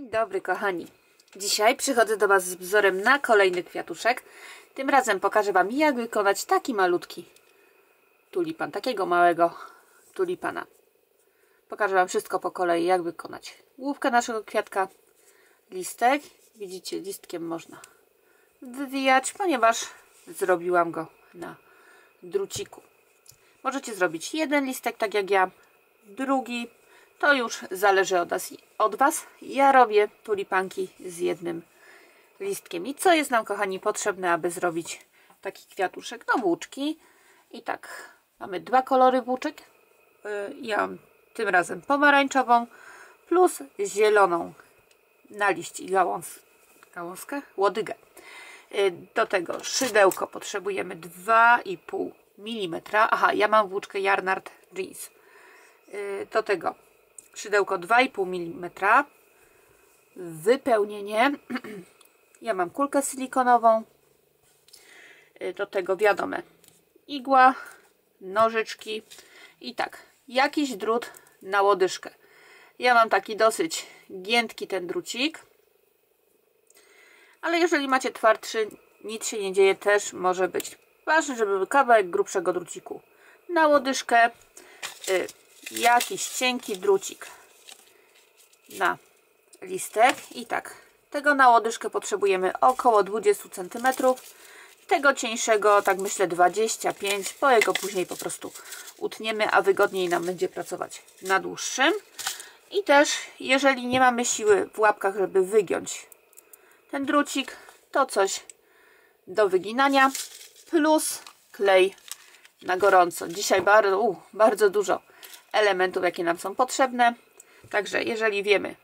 Dzień dobry, kochani. Dzisiaj przychodzę do Was z wzorem na kolejny kwiatuszek. Tym razem pokażę Wam, jak wykonać taki malutki tulipan, takiego małego tulipana. Pokażę Wam wszystko po kolei, jak wykonać główkę naszego kwiatka, listek. Widzicie, listkiem można wywijać, ponieważ zrobiłam go na druciku. Możecie zrobić jeden listek, tak jak ja, drugi. To już zależy od Was. Ja robię tulipanki z jednym listkiem. I co jest nam, kochani, potrzebne, aby zrobić taki kwiatuszek? No, włóczki. I tak, mamy dwa kolory włóczek. Ja mam tym razem pomarańczową plus zieloną na liść i gałązkę, łodygę. Do tego szydełko potrzebujemy 2,5 mm. Aha, ja mam włóczkę Yarnard Jeans. Do tego szydełko 2,5 mm, wypełnienie, ja mam kulkę silikonową, do tego wiadome igła, nożyczki i tak, jakiś drut na łodyżkę. Ja mam taki dosyć giętki ten drucik, ale jeżeli macie twardszy, nic się nie dzieje, też może być. Ważne, żeby był kawałek grubszego druciku na łodyżkę, jakiś cienki drucik na listek i tak, tego na łodyżkę potrzebujemy około 20 cm, tego cieńszego tak myślę 25, bo jego później po prostu utniemy, a wygodniej nam będzie pracować na dłuższym. I też jeżeli nie mamy siły w łapkach, żeby wygiąć ten drucik, to coś do wyginania plus klej na gorąco. Dzisiaj bardzo dużo elementów, jakie nam są potrzebne. Także jeżeli wiemy,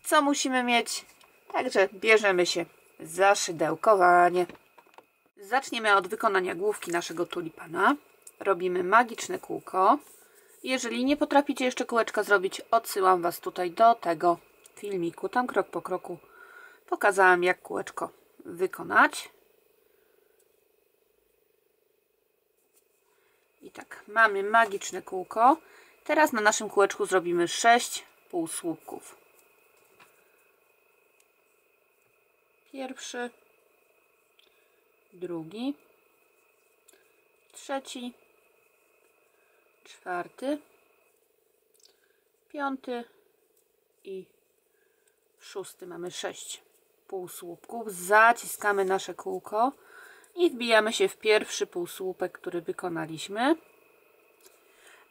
co musimy mieć, także bierzemy się za szydełkowanie. Zaczniemy od wykonania główki naszego tulipana. Robimy magiczne kółko. Jeżeli nie potraficie jeszcze kółeczka zrobić, odsyłam Was tutaj do tego filmiku. Tam krok po kroku pokazałam, jak kółeczko wykonać. I tak, mamy magiczne kółko. Teraz na naszym kółeczku zrobimy 6 półsłupków. Pierwszy, drugi, trzeci, czwarty, piąty i szósty. Mamy 6 półsłupków. Zaciskamy nasze kółko i wbijamy się w pierwszy półsłupek, który wykonaliśmy.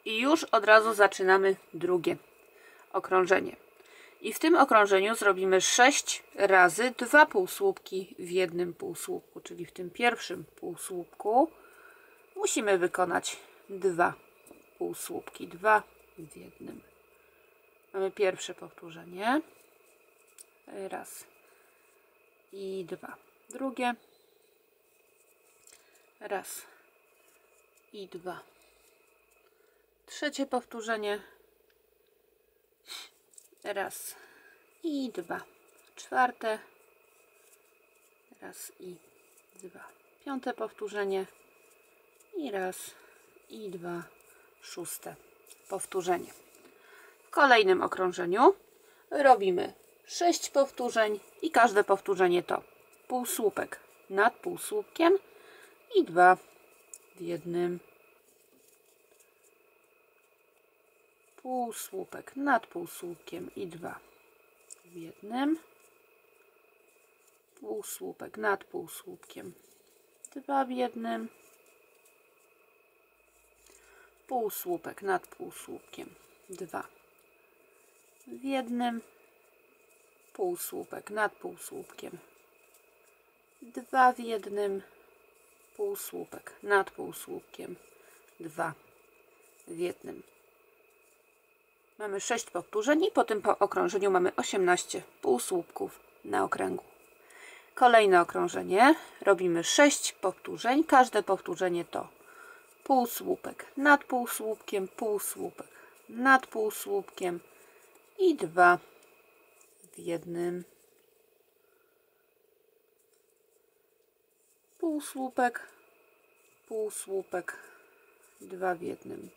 I już od razu zaczynamy drugie okrążenie. I w tym okrążeniu zrobimy 6 razy 2 półsłupki w jednym półsłupku, czyli w tym pierwszym półsłupku musimy wykonać 2 półsłupki, 2 w jednym. Mamy pierwsze powtórzenie. Raz i 2. Drugie. Raz i 2. Trzecie powtórzenie. Raz i 2. Czwarte. Raz i 2. Piąte powtórzenie. I raz i 2. Szóste powtórzenie. W kolejnym okrążeniu robimy 6 powtórzeń i każde powtórzenie to półsłupek nad półsłupkiem i 2 w jednym. Półsłupek nad półsłupkiem i 2 w jednym. Półsłupek nad półsłupkiem, 2 w jednym. Półsłupek nad półsłupkiem, 2 w jednym. Półsłupek nad półsłupkiem, 2 w jednym. Półsłupek nad półsłupkiem, 2 w jednym. Mamy 6 powtórzeń i po tym okrążeniu mamy 18 półsłupków na okręgu. Kolejne okrążenie. Robimy 6 powtórzeń. Każde powtórzenie to półsłupek nad półsłupkiem, półsłupek nad półsłupkiem i 2 w jednym. Półsłupek, półsłupek, 2 w jednym.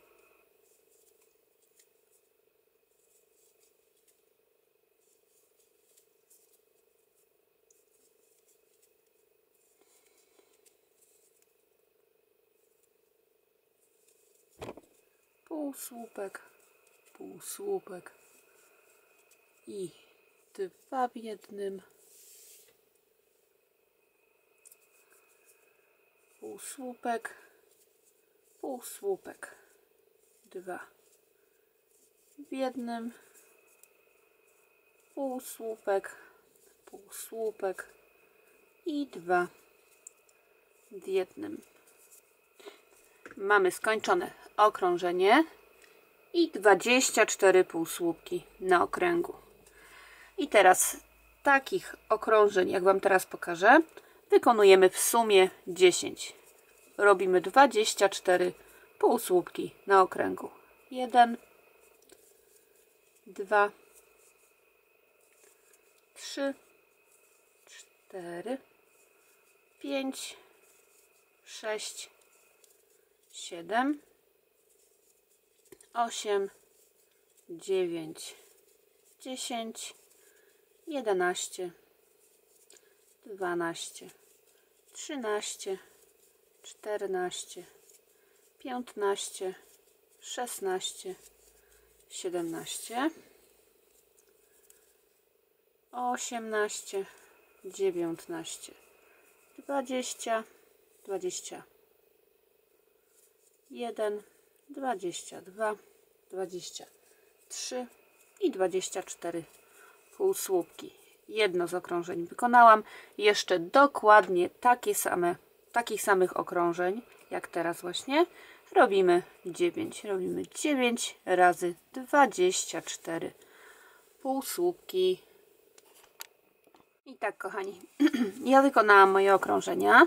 półsłupek, półsłupek i 2 w jednym, półsłupek, półsłupek, 2 w jednym, półsłupek, półsłupek i 2 w jednym. Mamy skończone okrążenie i 24 półsłupki na okręgu. I teraz takich okrążeń, jak Wam teraz pokażę, wykonujemy w sumie 10. Robimy 24 półsłupki na okręgu. 1, 2, 3, 4, 5, 6, 7, 8, 9, 10, 11, 12, 13, 14, 15, 16, 17, 18, 19, 20, 21, 22, 23 i 24 półsłupki. Jedno z okrążeń wykonałam. Jeszcze dokładnie takich samych okrążeń jak teraz właśnie robimy 9. Robimy 9 razy 24 półsłupki. I tak, kochani, ja wykonałam moje okrążenia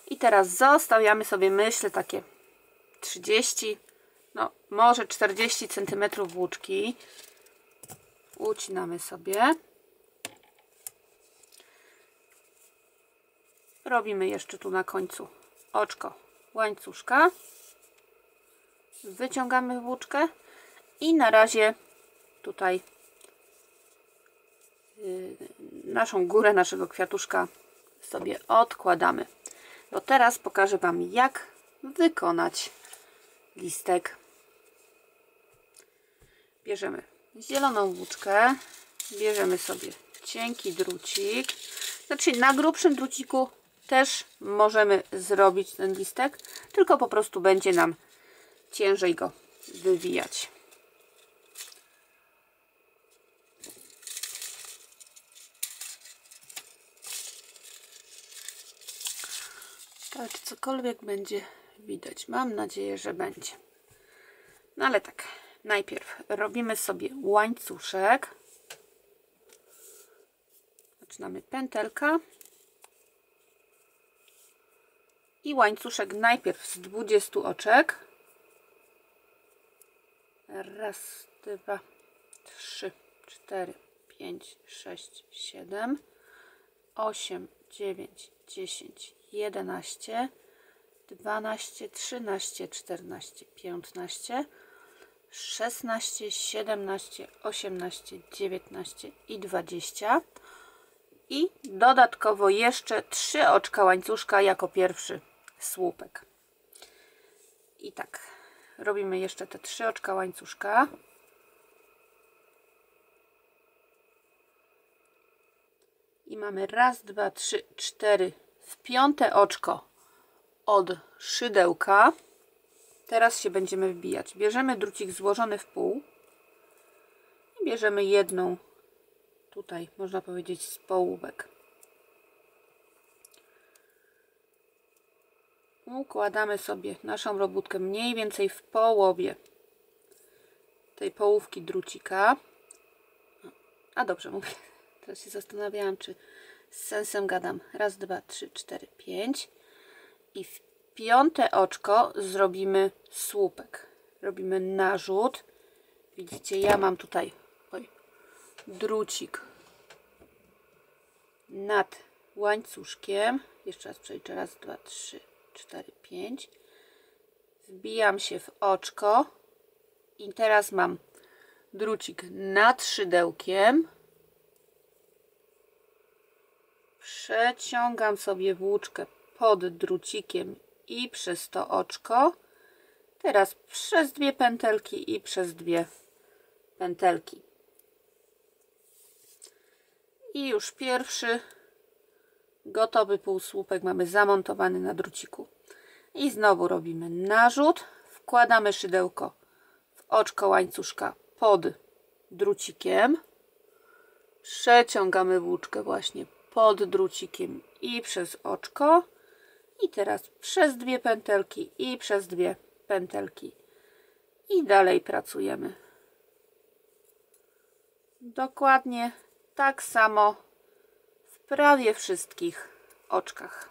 i teraz zostawiamy sobie, myślę, takie 30, no może 40 cm włóczki. Ucinamy sobie. Robimy jeszcze tu na końcu oczko łańcuszka. Wyciągamy włóczkę i na razie tutaj naszą górę naszego kwiatuszka sobie odkładamy. Bo teraz pokażę Wam, jak wykonać listek. Bierzemy zieloną włóczkę, bierzemy sobie cienki drucik. Znaczy na grubszym druciku też możemy zrobić ten listek, tylko po prostu będzie nam ciężej go wywijać. Tak, czy cokolwiek będzie widać? Mam nadzieję, że będzie. No ale tak, najpierw robimy sobie łańcuszek. Zaczynamy pętelka. I łańcuszek najpierw z 20 oczek. Raz, 2, 3, 4, 5, 6, 7, 8, 9, 10, 11, 12, 13, 14, 15, 16, 17, 18, 19 i 20. I dodatkowo jeszcze 3 oczka łańcuszka jako pierwszy słupek. I tak, robimy jeszcze te 3 oczka łańcuszka. I mamy raz, 2, 3, 4 w 5. oczko od szydełka. Teraz się będziemy wbijać. Bierzemy drucik złożony w pół i bierzemy jedną, tutaj można powiedzieć, z połówek. Układamy sobie naszą robótkę mniej więcej w połowie tej połówki drucika. A dobrze mówię. Teraz się zastanawiałam, czy z sensem gadam. Raz, 2, 3, 4, 5. I w 5. oczko zrobimy słupek. Robimy narzut. Widzicie, ja mam tutaj drucik nad łańcuszkiem. Jeszcze raz przeliczę. Raz, 2, 3, 4, 5. Wbijam się w oczko. I teraz mam drucik nad szydełkiem. Przeciągam sobie włóczkę pod drucikiem i przez to oczko. Teraz przez 2 pętelki i przez 2 pętelki. I już pierwszy gotowy półsłupek mamy zamontowany na druciku. I znowu robimy narzut, wkładamy szydełko w oczko łańcuszka pod drucikiem, przeciągamy włóczkę właśnie pod drucikiem i przez oczko i teraz przez 2 pętelki i przez 2 pętelki i dalej pracujemy dokładnie tak samo w prawie wszystkich oczkach,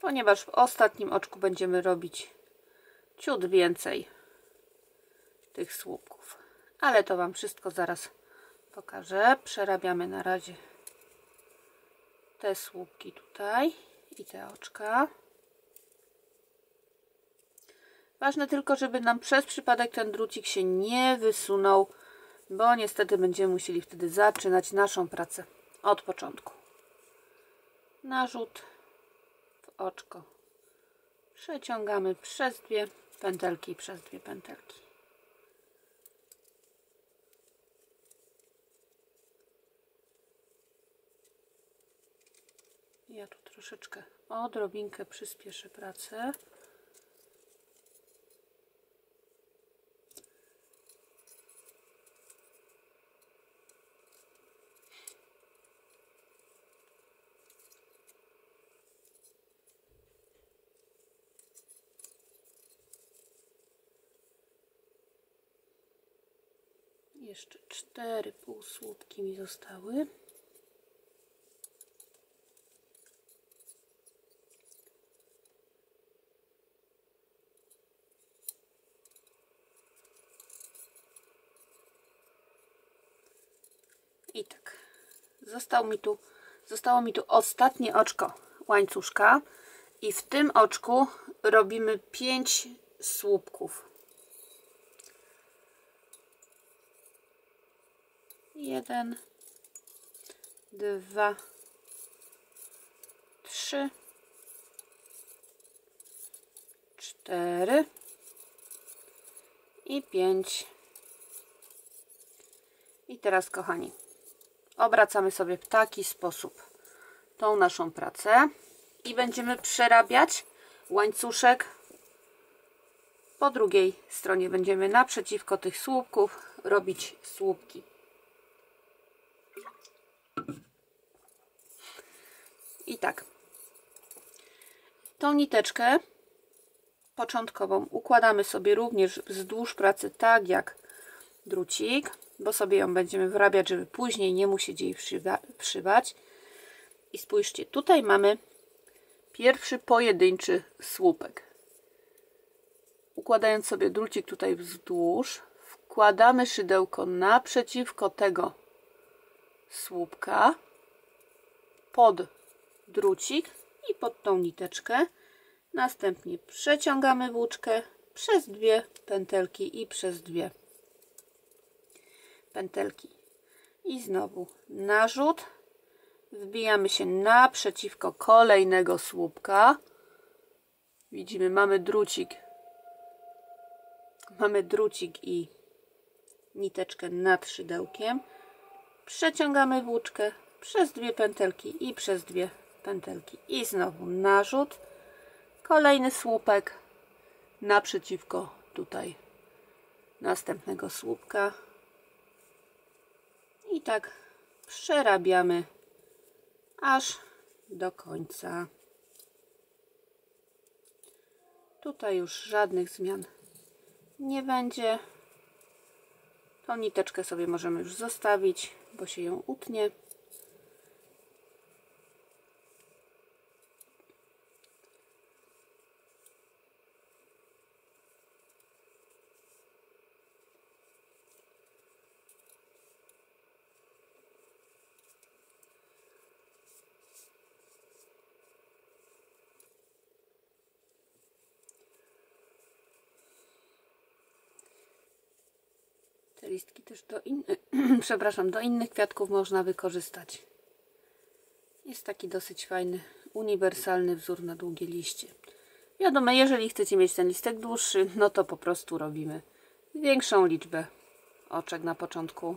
ponieważ w ostatnim oczku będziemy robić ciut więcej tych słupków, ale to Wam wszystko zaraz pokażę. Przerabiamy na razie te słupki tutaj i te oczka. Ważne tylko, żeby nam przez przypadek ten drucik się nie wysunął, bo niestety będziemy musieli wtedy zaczynać naszą pracę od początku. Narzut w oczko. Przeciągamy przez 2 pętelki i przez 2 pętelki. Ja tu troszeczkę odrobinkę przyspieszę pracę. Jeszcze 4 półsłupki mi zostały. I tak, zostało mi tu ostatnie oczko łańcuszka i w tym oczku robimy 5 słupków. 1, 2, 3, 4 i 5. I teraz, kochani, obracamy sobie w taki sposób tą naszą pracę i będziemy przerabiać łańcuszek po drugiej stronie. Będziemy naprzeciwko tych słupków robić słupki. I tak, tą niteczkę początkową układamy sobie również wzdłuż pracy, tak jak drucik, bo sobie ją będziemy wrabiać, żeby później nie musieć jej wszywać. I spójrzcie, tutaj mamy pierwszy pojedynczy słupek. Układając sobie drucik tutaj wzdłuż, wkładamy szydełko naprzeciwko tego słupka, pod drucik i pod tą niteczkę. Następnie przeciągamy włóczkę przez 2 pętelki i przez 2 pętelki. I znowu narzut. Wbijamy się naprzeciwko kolejnego słupka. Widzimy, mamy drucik i niteczkę nad szydełkiem. Przeciągamy włóczkę przez 2 pętelki i przez 2 pętelki. I znowu narzut. Kolejny słupek naprzeciwko tutaj następnego słupka. I tak przerabiamy aż do końca. Tutaj już żadnych zmian nie będzie. Tą niteczkę sobie możemy już zostawić, bo się ją utnie. Te listki też do innych kwiatków można wykorzystać. Jest taki dosyć fajny, uniwersalny wzór na długie liście. Wiadomo, jeżeli chcecie mieć ten listek dłuższy, no to po prostu robimy większą liczbę oczek na początku,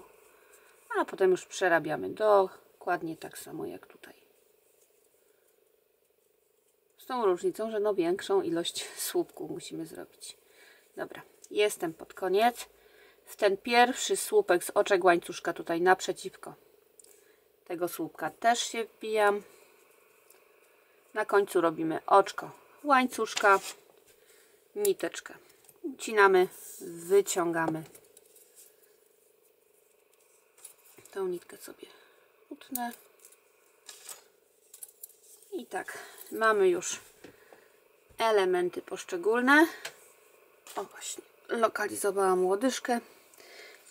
a potem już przerabiamy dokładnie tak samo jak tutaj. Z tą różnicą, że no większą ilość słupków musimy zrobić. Dobra, jestem pod koniec. W ten pierwszy słupek z oczek łańcuszka tutaj naprzeciwko tego słupka też się wbijam. Na końcu robimy oczko łańcuszka, niteczkę ucinamy, wyciągamy. Tą nitkę sobie utnę. I tak, mamy już elementy poszczególne. O właśnie, lokalizowałam łodyżkę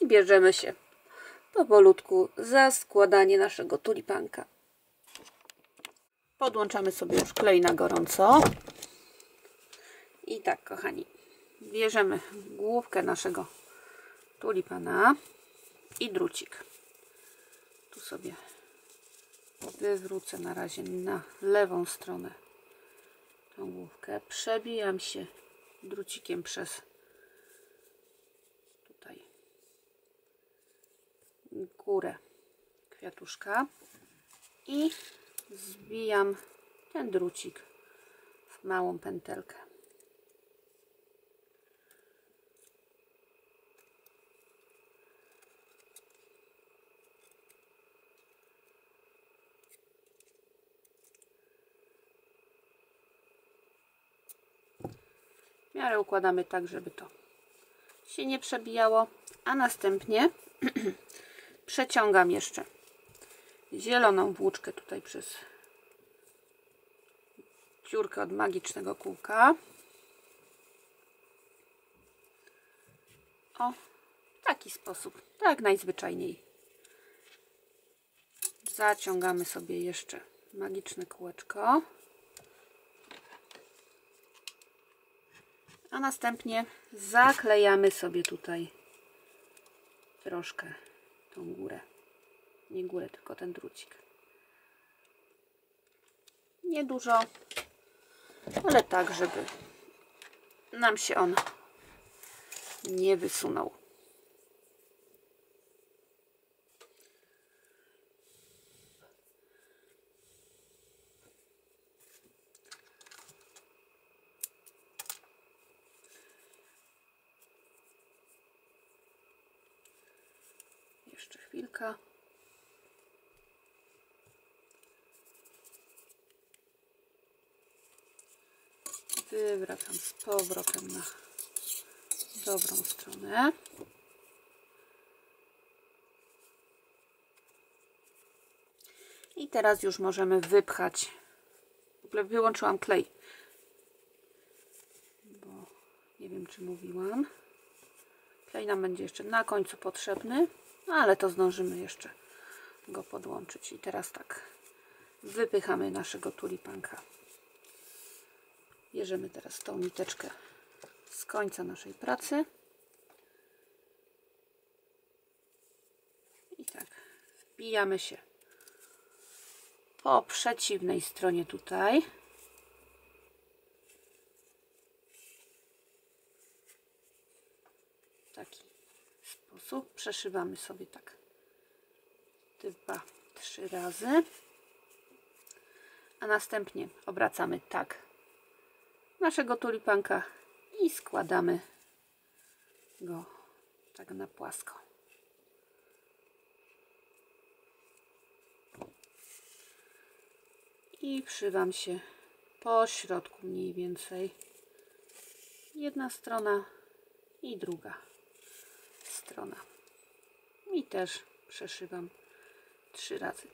i bierzemy się powolutku za składanie naszego tulipanka. Podłączamy sobie już klej na gorąco. I tak, kochani, bierzemy główkę naszego tulipana i drucik. Tu sobie wywrócę na razie na lewą stronę tą główkę. Przebijam się drucikiem przez tutaj górę kwiatuszka i zbijam ten drucik w małą pętelkę. W miarę układamy tak, żeby to się nie przebijało, a następnie przeciągam jeszcze zieloną włóczkę tutaj przez dziurkę od magicznego kółka. O, w taki sposób, tak najzwyczajniej. Zaciągamy sobie jeszcze magiczne kółeczko. A następnie zaklejamy sobie tutaj troszkę tą górę. Nie górę, tylko ten drucik. Nie dużo, ale tak, żeby nam się on nie wysunął. Jeszcze chwilkę. Wywracam z powrotem na dobrą stronę. I teraz już możemy wypchać. W ogóle wyłączyłam klej, bo nie wiem, czy mówiłam. Klej nam będzie jeszcze na końcu potrzebny, ale to zdążymy jeszcze go podłączyć. I teraz tak, wypychamy naszego tulipanka. Bierzemy teraz tą niteczkę z końca naszej pracy. I tak, wbijamy się po przeciwnej stronie tutaj. W taki sposób przeszywamy sobie tak 2-3 razy. A następnie obracamy tak naszego tulipanka i składamy go tak na płasko. I wszywam się po środku mniej więcej. Jedna strona i druga strona. I też przeszywam 3 razy.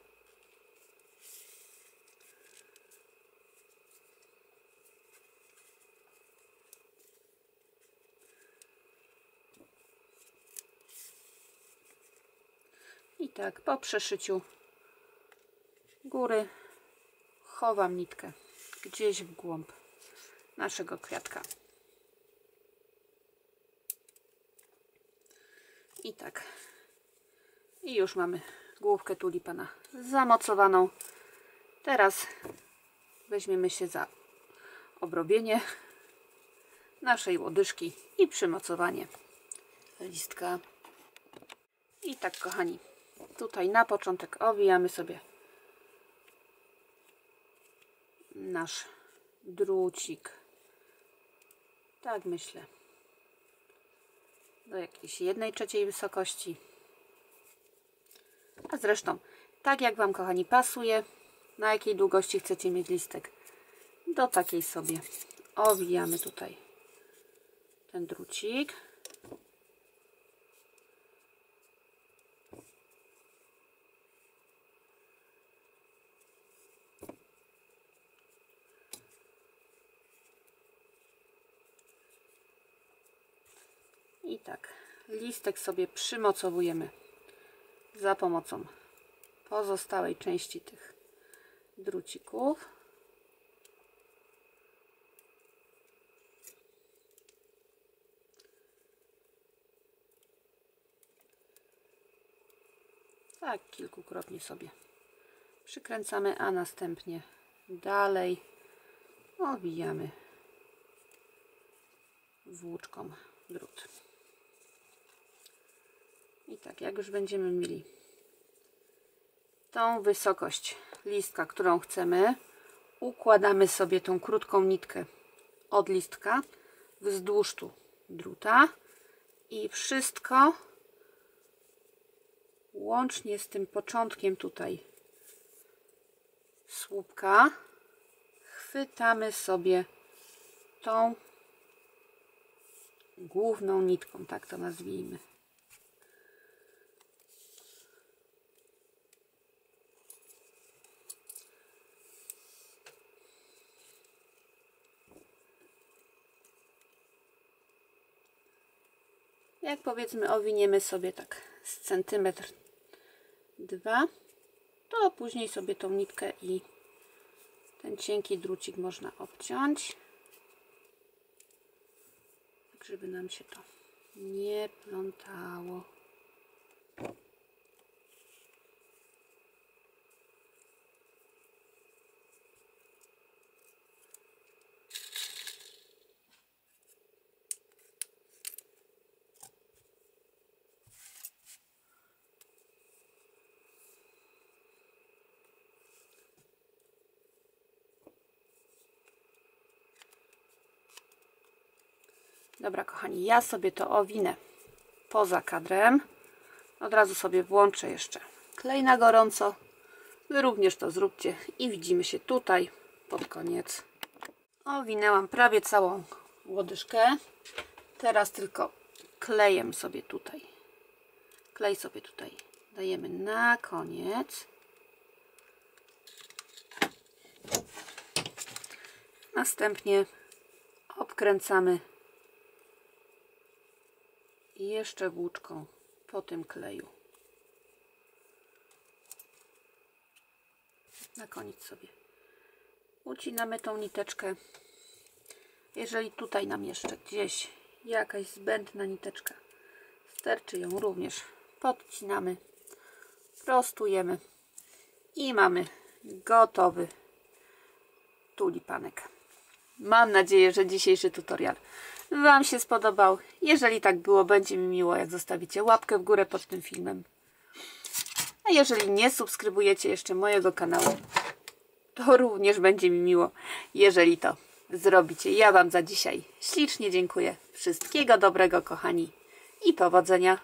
I tak po przeszyciu góry chowam nitkę gdzieś w głąb naszego kwiatka. I tak. I już mamy główkę tulipana zamocowaną. Teraz weźmiemy się za obrobienie naszej łodyżki i przymocowanie listka. I tak, kochani, tutaj na początek owijamy sobie nasz drucik, tak myślę, do jakiejś 1/3 wysokości. A zresztą, tak jak Wam, kochani, pasuje, na jakiej długości chcecie mieć listek, do takiej sobie owijamy tutaj ten drucik. I tak, listek sobie przymocowujemy za pomocą pozostałej części tych drucików. Tak, kilkukrotnie sobie przykręcamy, a następnie dalej owijamy włóczką drut. I tak, jak już będziemy mieli tą wysokość listka, którą chcemy, układamy sobie tą krótką nitkę od listka wzdłuż tu druta i wszystko łącznie z tym początkiem tutaj słupka chwytamy sobie tą główną nitką, tak to nazwijmy. Jak powiedzmy owiniemy sobie tak z centymetr 2, to później sobie tą nitkę i ten cienki drucik można obciąć, tak żeby nam się to nie plątało. Dobra, kochani, ja sobie to owinę poza kadrem. Od razu sobie włączę jeszcze klej na gorąco. Wy również to zróbcie i widzimy się tutaj pod koniec. Owinęłam prawie całą łodyżkę. Teraz tylko klejem sobie tutaj. Klej sobie tutaj dajemy na koniec. Następnie obkręcamy jeszcze włóczką po tym kleju. Na koniec sobie ucinamy tą niteczkę. Jeżeli tutaj nam jeszcze gdzieś jakaś zbędna niteczka sterczy, ją również podcinamy, prostujemy i mamy gotowy tulipanek. Mam nadzieję, że dzisiejszy tutorial Wam się spodobał. Jeżeli tak było, będzie mi miło, jak zostawicie łapkę w górę pod tym filmem. A jeżeli nie subskrybujecie jeszcze mojego kanału, to również będzie mi miło, jeżeli to zrobicie. Ja Wam za dzisiaj ślicznie dziękuję. Wszystkiego dobrego, kochani, i powodzenia